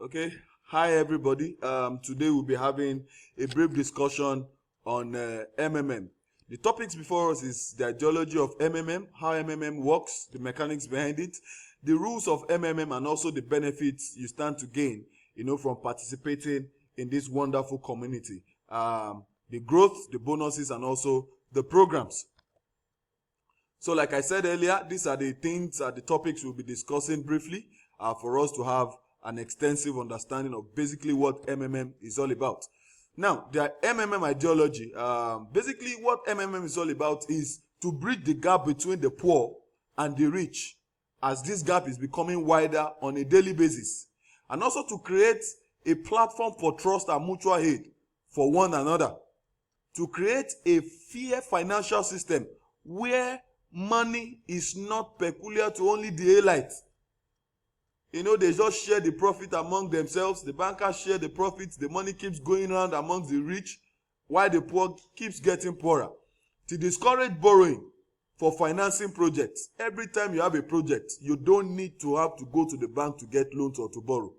Okay. Hi, everybody. Today we'll be having a brief discussion on MMM. The topics before us is the ideology of MMM, how MMM works, the mechanics behind it, the rules of MMM, and also the benefits you stand to gain, from participating in this wonderful community. The growth, the bonuses, and also the programs. So like I said earlier, these are the things, the topics we'll be discussing briefly for us to have an extensive understanding of basically what MMM is all about. Now, the MMM ideology, basically what MMM is all about is to bridge the gap between the poor and the rich, as this gap is becoming wider on a daily basis, and also to create a platform for trust and mutual aid for one another, to create a fair financial system where money is not peculiar to only the elite. They just share the profit among themselves. The bankers share the profits. The money keeps going around amongst the rich, while the poor keeps getting poorer. To discourage borrowing for financing projects. Every time you have a project, you don't need to have to go to the bank to get loans or to borrow.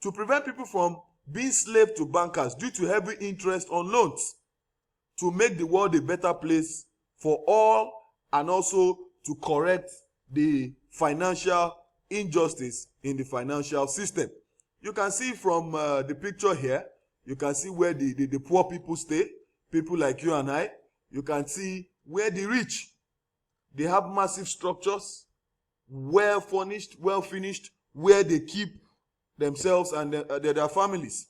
To prevent people from being slave to bankers due to heavy interest on loans. To make the world a better place for all, and also to correct the financial injustice in the financial system. You can see from the picture here, you can see where the poor people stay, people like you and I. You can see where the rich, they have massive structures, well furnished, well finished, where they keep themselves and their families.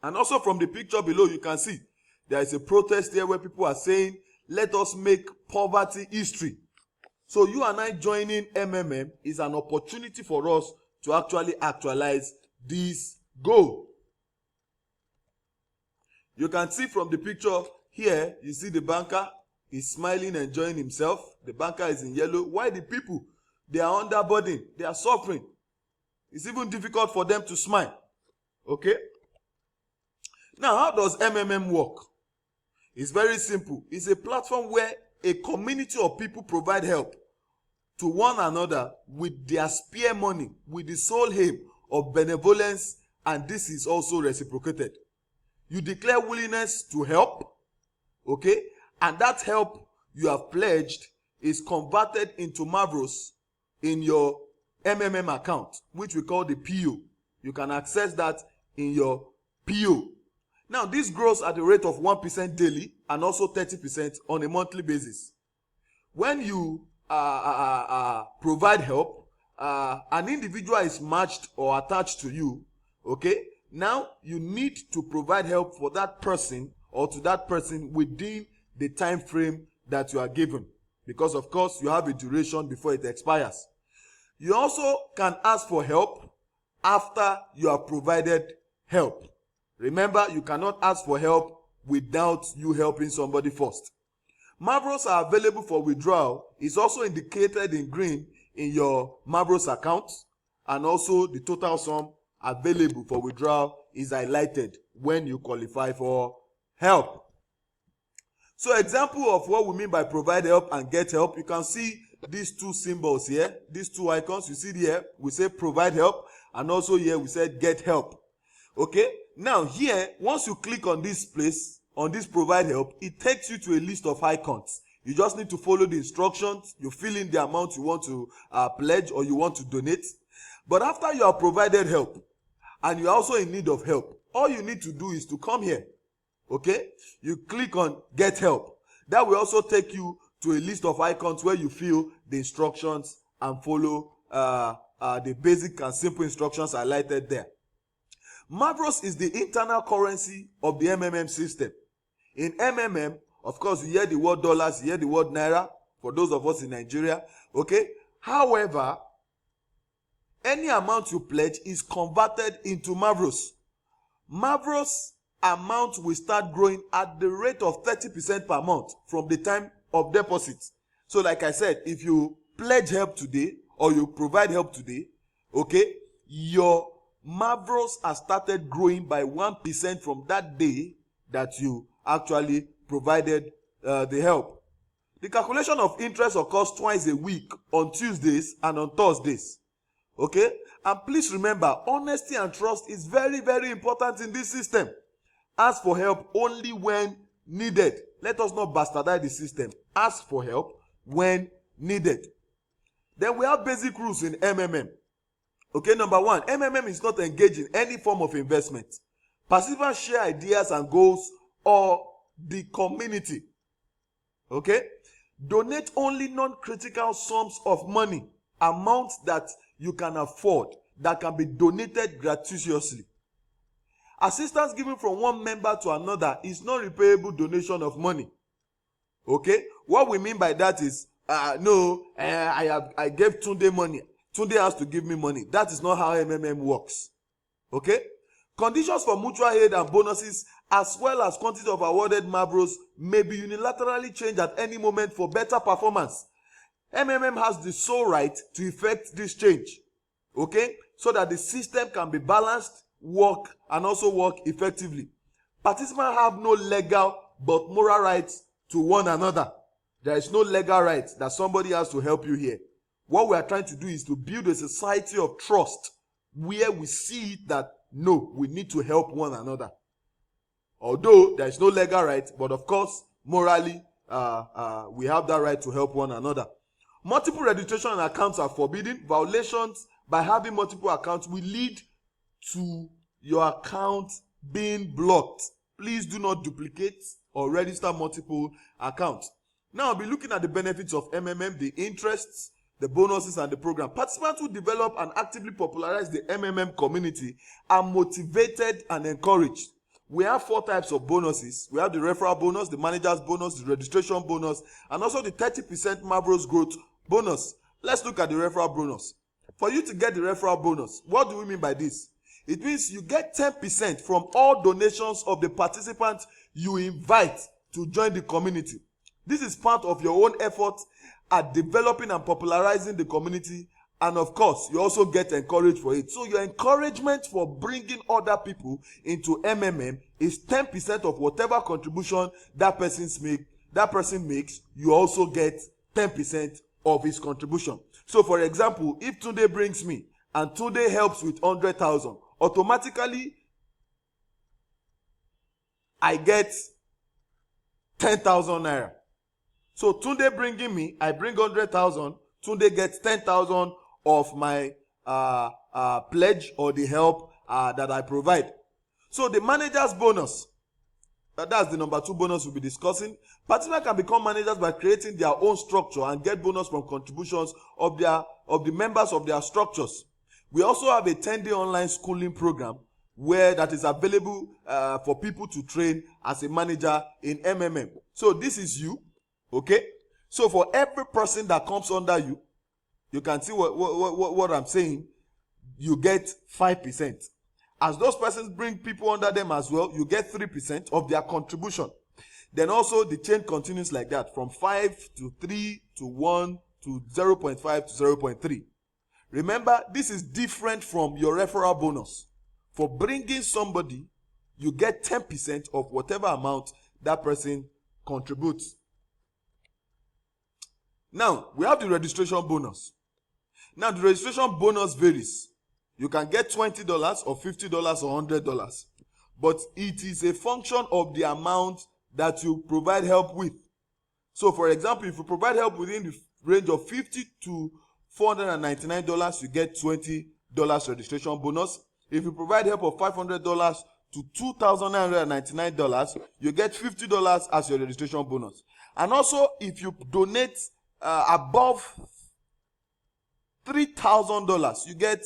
And also from the picture below, you can see there is a protest here where people are saying, let us make poverty history. So you and I joining MMM is an opportunity for us to actually actualize this goal. You can see from the picture here, you see the banker is smiling, enjoying himself. The banker is in yellow. Why the people? They are under burden. They are suffering. It's even difficult for them to smile. Okay? Now, how does MMM work? It's very simple. It's a platform where a community of people provide help to one another with their spare money, with the sole aim of benevolence, and this is also reciprocated. You declare willingness to help, okay, and that help you have pledged is converted into Mavros in your MMM account, which we call the PO. You can access that in your PO. Now, this grows at the rate of 1% daily and also 30% on a monthly basis. When you provide help, an individual is matched or attached to you, okay? Now, you need to provide help for that person or to that person within the time frame that you are given. Because, of course, you have a duration before it expires. You also can ask for help after you have provided help. Remember, you cannot ask for help without you helping somebody first. Mavros are available for withdrawal. It's also indicated in green in your Mavros account, and also the total sum available for withdrawal is highlighted when you qualify for help. So, example of what we mean by provide help and get help, you can see these two symbols here, these two icons. You see here, we say provide help, and also here we said get help. Okay? Now here, once you click on this place, on this provide help, it takes you to a list of icons. You just need to follow the instructions. You fill in the amount you want to pledge or you want to donate. But after you have provided help and you are also in need of help, all you need to do is to come here. Okay? You click on get help. That will also take you to a list of icons where you fill the instructions and follow the basic and simple instructions highlighted there. Mavros is the internal currency of the MMM system. In MMM, of course, you hear the word dollars, you hear the word naira, for those of us in Nigeria, okay? However, any amount you pledge is converted into Mavros. Mavros amount will start growing at the rate of 30% per month from the time of deposit. So like I said, if you pledge help today or you provide help today, okay, your Mavros has started growing by 1% from that day that you actually provided the help. The calculation of interest occurs twice a week on Tuesdays and on Thursdays. Okay? And please remember, honesty and trust is very, very important in this system. Ask for help only when needed. Let us not bastardize the system. Ask for help when needed. Then we have basic rules in MMM. Okay, number one, MMM is not engaged in any form of investment. Participants share ideas and goals or the community. Okay? Donate only non-critical sums of money, amounts that you can afford, that can be donated gratuitously. Assistance given from one member to another is not repayable donation of money. Okay? What we mean by that is, I gave Tunde money. Tunde has to give me money. That is not how MMM works. Okay? Conditions for mutual aid and bonuses, as well as quantity of awarded Mavros, may be unilaterally changed at any moment for better performance. MMM has the sole right to effect this change. Okay? So that the system can be balanced, work, and also work effectively. Participants have no legal but moral rights to one another. There is no legal right that somebody has to help you here. What we are trying to do is to build a society of trust where we see that, no, we need to help one another. Although there is no legal right, but of course, morally, we have that right to help one another. Multiple registration and accounts are forbidden. Violations by having multiple accounts will lead to your account being blocked. Please do not duplicate or register multiple accounts. Now, I'll be looking at the benefits of MMM, the interests, the bonuses, and the program. Participants who develop and actively popularize the MMM community are motivated and encouraged. We have 4 types of bonuses. We have the referral bonus, the manager's bonus, the registration bonus, and also the 30% Mavros growth bonus. Let's look at the referral bonus. For you to get the referral bonus, what do we mean by this? It means you get 10% from all donations of the participants you invite to join the community. This is part of your own effort at developing and popularizing the community, and of course, you also get encouraged for it. So your encouragement for bringing other people into MMM is 10% of whatever contribution that person makes. You also get 10% of his contribution. So for example, if Tunde brings me and Tunde helps with 100,000, automatically I get 10,000 naira. So Tunde bringing me, I bring 100,000, Tunde gets 10,000 of my pledge or the help that I provide. So the manager's bonus, that's the number 2 bonus we'll be discussing. Participants can become managers by creating their own structure and get bonus from contributions of the members of their structures. We also have a 10-day online schooling program where that is available for people to train as a manager in MMM. So this is you, okay? So for every person that comes under you, you can see what I'm saying, you get 5%. As those persons bring people under them as well, you get 3% of their contribution. Then also the chain continues like that, from 5 to 3 to 1 to 0.5 to 0.3. Remember, this is different from your referral bonus. For bringing somebody, you get 10% of whatever amount that person contributes. Now, we have the registration bonus. Now, the registration bonus varies. You can get $20 or $50 or $100. But it is a function of the amount that you provide help with. So, for example, if you provide help within the range of $50 to $499, you get $20 registration bonus. If you provide help of $500 to $2,999, you get $50 as your registration bonus. And also, if you donate above $3,000, you get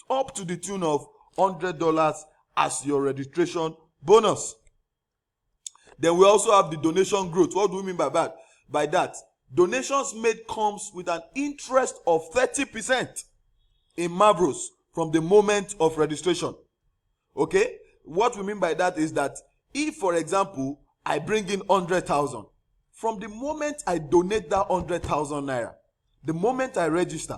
up to the tune of $100 as your registration bonus. Then we also have the donation growth. What do we mean by that? By that, donations made comes with an interest of 30% in Mavros from the moment of registration. Okay? What we mean by that is that if, for example, I bring in 100,000, from the moment I donate that 100,000 naira, the moment I register,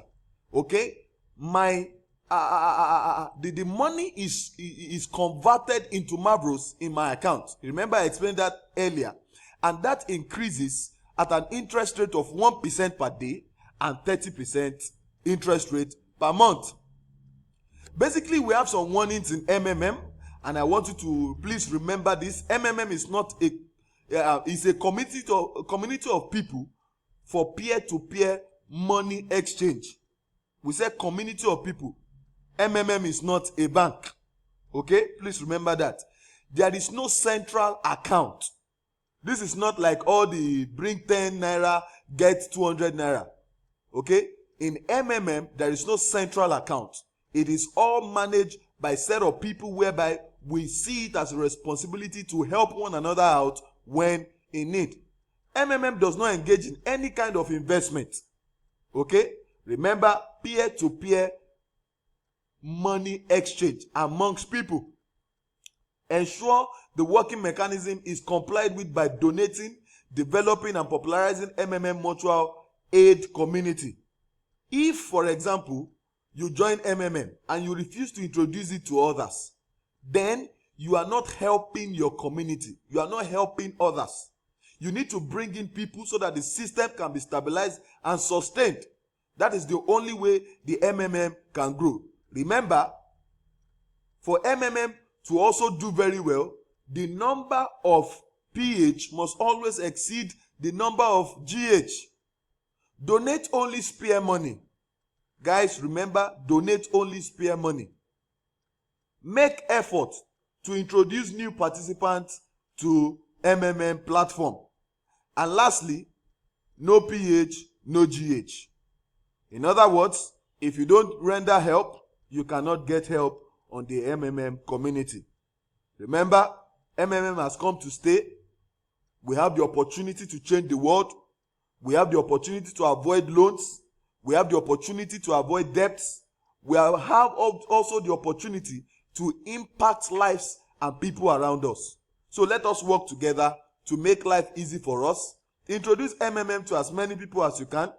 okay, my the money is converted into Mavros in my account. Remember, I explained that earlier, and that increases at an interest rate of 1% per day and 30% interest rate per month. Basically, we have some warnings in MMM, and I want you to please remember this. MMM is not a it's a community of people for peer-to-peer money exchange. We say community of people. MMM is not a bank. Okay, please remember that. There is no central account. This is not like all the bring 10 naira, get 200 naira. Okay, in MMM, there is no central account. It is all managed by a set of people whereby we see it as a responsibility to help one another out when in need. MMM does not engage in any kind of investment. Okay, remember, peer-to-peer money exchange amongst people. Ensure the working mechanism is complied with by donating, developing, and popularizing MMM mutual aid community. If, for example, you join MMM and you refuse to introduce it to others, then you are not helping your community. You are not helping others. You need to bring in people so that the system can be stabilized and sustained. That is the only way the MMM can grow. Remember, for MMM to also do very well, the number of PH must always exceed the number of GH. Donate only spare money. Guys, remember, donate only spare money. Make effort to introduce new participants to MMM platform. And lastly, no PH, no GH. In other words, if you don't render help, you cannot get help on the MMM community. Remember, MMM has come to stay. We have the opportunity to change the world. We have the opportunity to avoid loans. We have the opportunity to avoid debts. We have also the opportunity to impact lives and people around us. So let us work together to make life easy for us. Introduce MMM to as many people as you can.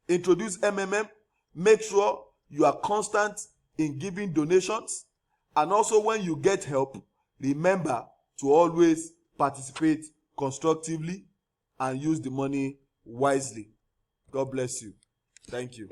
Introduce MMM. Make sure you are constant in giving donations. And also, when you get help, remember to always participate constructively and use the money wisely. God bless you. Thank you.